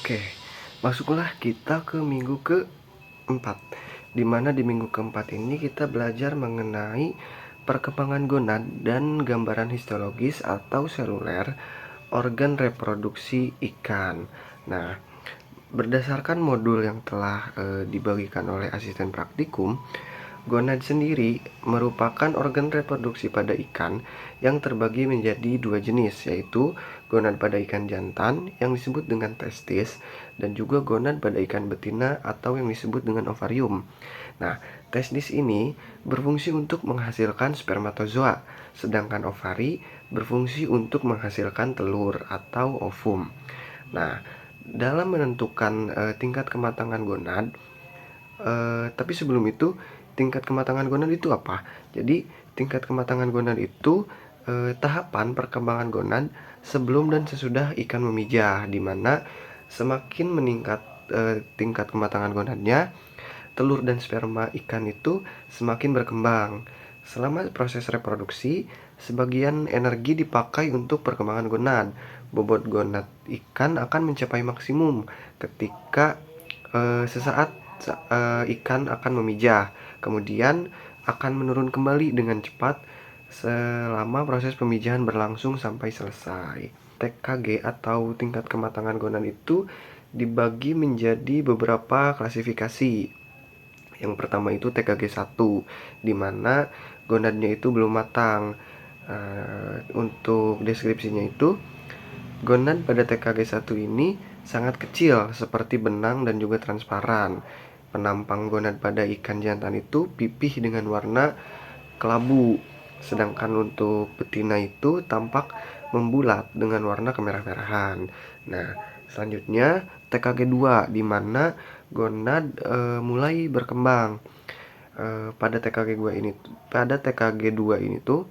Oke, masuklah kita ke minggu keempat, di mana di minggu keempat ini kita belajar mengenai perkembangan gonad dan gambaran histologis atau seluler organ reproduksi ikan. Nah, berdasarkan modul yang telah dibagikan oleh asisten praktikum, gonad sendiri merupakan organ reproduksi pada ikan yang terbagi menjadi dua jenis, yaitu gonad pada ikan jantan yang disebut dengan testis dan juga gonad pada ikan betina atau yang disebut dengan ovarium. Nah, testis ini berfungsi untuk menghasilkan spermatozoa, sedangkan ovari berfungsi untuk menghasilkan telur atau ovum. Nah, dalam menentukan tingkat kematangan gonad, tapi sebelum itu, tingkat kematangan gonad itu apa? Jadi, tingkat kematangan gonad itu tahapan perkembangan gonad sebelum dan sesudah ikan memijah, di mana semakin meningkat tingkat kematangan gonadnya, telur dan sperma ikan itu semakin berkembang. Selama proses reproduksi, sebagian energi dipakai untuk perkembangan gonad. Bobot gonad ikan akan mencapai maksimum ketika sesaat ikan akan memijah, kemudian akan menurun kembali dengan cepat selama proses pemijahan berlangsung sampai selesai. TKG atau tingkat kematangan gonad itu dibagi menjadi beberapa klasifikasi. Yang pertama itu TKG 1, di mana gonadnya itu belum matang. Untuk deskripsinya itu, gonad pada TKG 1 ini sangat kecil seperti benang dan juga transparan. Penampang gonad pada ikan jantan itu pipih dengan warna kelabu, sedangkan untuk betina itu tampak membulat dengan warna kemerah-merahan. Nah, selanjutnya TKG 2, di mana gonad mulai berkembang. Pada TKG 2 ini tuh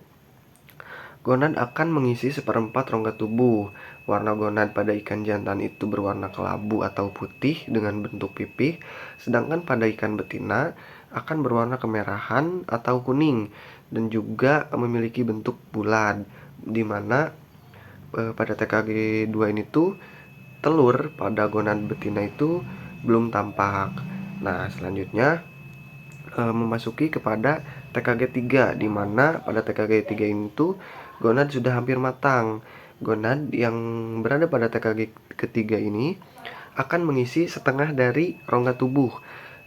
gonad akan mengisi seperempat rongga tubuh. Warna gonad pada ikan jantan itu berwarna kelabu atau putih dengan bentuk pipih, sedangkan pada ikan betina akan berwarna kemerahan atau kuning dan juga memiliki bentuk bulat, di mana pada TKG 2 ini tuh telur pada gonad betina itu belum tampak. Nah, selanjutnya memasuki kepada TKG 3, di mana pada TKG 3 ini tuh gonad sudah hampir matang. Gonad yang berada pada TKG ketiga ini akan mengisi setengah dari rongga tubuh.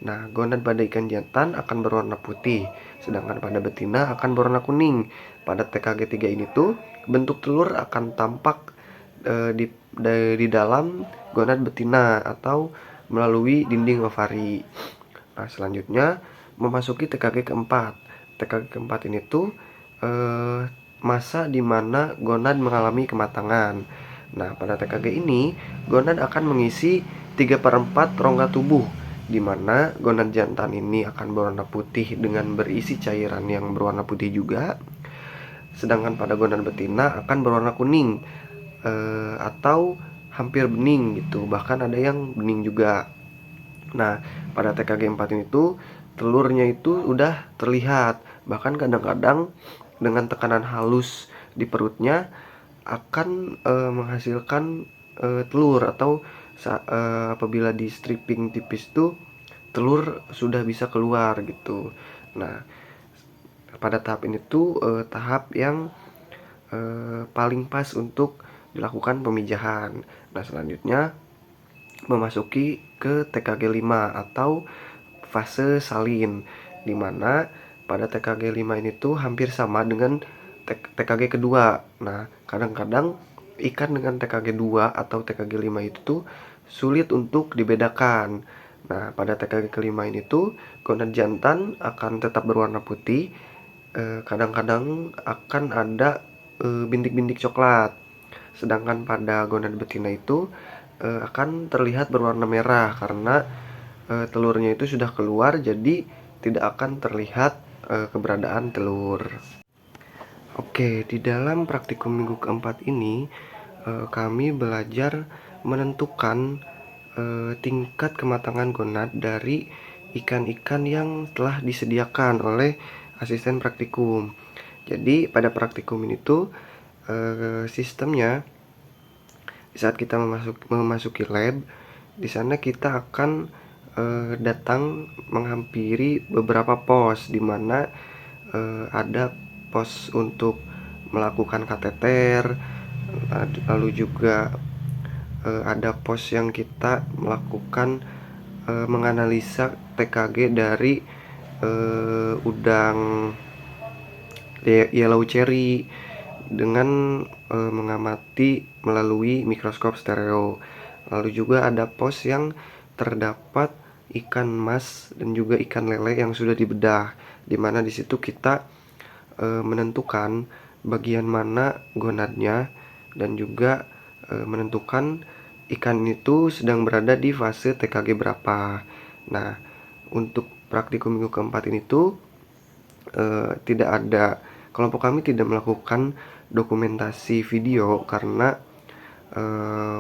Nah, gonad pada ikan jantan akan berwarna putih, sedangkan pada betina akan berwarna kuning. Pada TKG 3 ini tuh bentuk telur akan tampak di dalam gonad betina atau melalui dinding ovari. Nah, selanjutnya memasuki TKG keempat. TKG keempat ini tuh masa di mana gonad mengalami kematangan. Nah, pada TKG ini gonad akan mengisi 3/4 rongga tubuh, di mana gonad jantan ini akan berwarna putih dengan berisi cairan yang berwarna putih juga, sedangkan pada gonad betina akan berwarna kuning atau hampir bening gitu, bahkan ada yang bening juga. Nah, pada TKG 4 ini tuh telurnya itu udah terlihat, bahkan kadang-kadang dengan tekanan halus di perutnya akan menghasilkan telur, atau apabila di stripping tipis tuh telur sudah bisa keluar gitu. Nah, pada tahap ini tuh tahap yang paling pas untuk dilakukan pemijahan. Nah, selanjutnya memasuki ke TKG 5 atau fase salin, di mana pada TKG 5 ini tuh hampir sama dengan TKG kedua. Nah, kadang-kadang ikan dengan TKG 2 atau TKG 5 itu tuh sulit untuk dibedakan. Nah, pada TKG kelima ini tuh gonad jantan akan tetap berwarna putih, kadang-kadang akan ada bintik-bintik coklat. Sedangkan pada gonad betina itu akan terlihat berwarna merah karena telurnya itu sudah keluar, jadi tidak akan terlihat keberadaan telur. Oke, di dalam praktikum minggu keempat ini kami belajar menentukan tingkat kematangan gonad dari ikan-ikan yang telah disediakan oleh asisten praktikum. Jadi pada praktikum ini tuh sistemnya saat kita memasuki lab, Di sana kita akan datang menghampiri beberapa pos, di mana ada pos untuk melakukan kateter, lalu juga ada pos yang kita melakukan menganalisa TKG dari udang yellow cherry dengan mengamati melalui mikroskop stereo. Lalu juga ada pos yang terdapat ikan mas dan juga ikan lele yang sudah dibedah, di mana di situ kita menentukan bagian mana gonadnya dan juga menentukan ikan itu sedang berada di fase TKG berapa. Nah, untuk praktikum minggu keempat ini tuh tidak ada, kelompok kami tidak melakukan dokumentasi video karena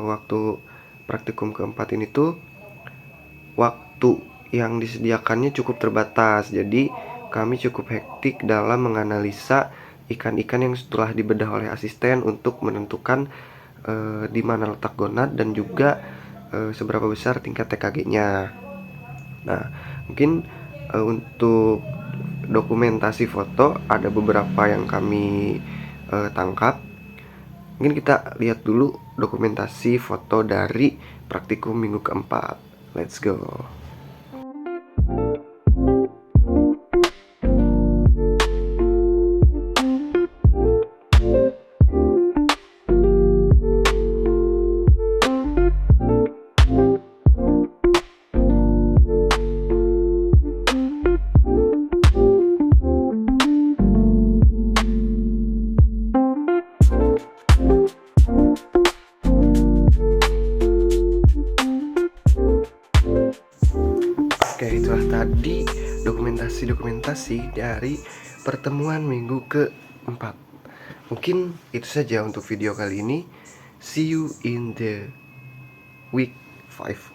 waktu praktikum keempat ini tuh waktu yang disediakannya cukup terbatas. Jadi kami cukup hektik dalam menganalisa ikan-ikan yang setelah dibedah oleh asisten untuk menentukan di mana letak gonad dan juga seberapa besar tingkat TKG-nya. Nah, mungkin untuk dokumentasi foto ada beberapa yang kami tangkap. Mungkin kita lihat dulu dokumentasi foto dari praktikum minggu keempat. Let's go. Oke, itulah tadi dokumentasi dari pertemuan minggu keempat. Mungkin itu saja untuk video kali ini. See you in the week 5.